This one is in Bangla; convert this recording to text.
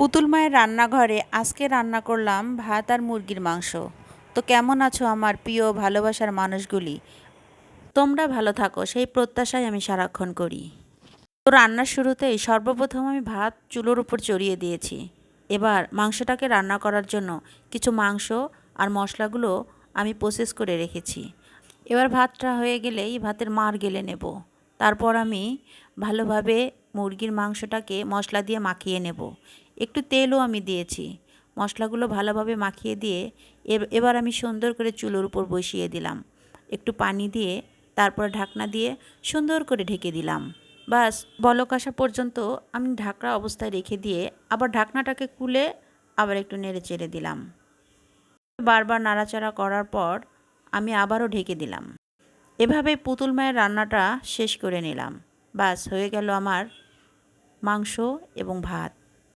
পুতুল মায়ের রান্নাঘরে আজকে রান্না করলাম ভাত আর মুরগির মাংস। তো কেমন আছো আমার প্রিয় ভালোবাসার মানুষগুলি? তোমরা ভালো থাকো সেই প্রত্যাশাই আমি সারাক্ষণ করি। তো রান্নার শুরুতেই সর্বপ্রথম আমি ভাত চুলোর উপর চড়িয়ে দিয়েছি। এবার মাংসটাকে রান্না করার জন্য কিছু মাংস আর মশলাগুলো আমি প্রসেস করে রেখেছি। এবার ভাতটা হয়ে গেলেই ভাতের মাড় গেলে নেব। তারপর আমি ভালোভাবে মুরগির মাংসটাকে মশলা দিয়ে মাখিয়ে নেব। একটু তেলও আমি দিয়েছি। মশলাগুলো ভালোভাবে মাখিয়ে দিয়ে এবার আমি সুন্দর করে চুলোর উপর বসিয়ে দিলাম। একটু পানি দিয়ে তারপর ঢাকনা দিয়ে সুন্দর করে ঢেকে দিলাম। বাস বলক আসা পর্যন্ত আমি ঢাকনা অবস্থায় রেখে দিয়ে আবার ঢাকনাটাকে খুলে আবার একটু নেড়ে চেড়ে দিলাম। বারবার নাড়াচাড়া করার পর আমি আবারও ঢেকে দিলাম। এভাবে পুতুল মায়ের রান্নাটা শেষ করে নিলাম। বাস হয়ে গেল আমার মাংস এবং ভাত।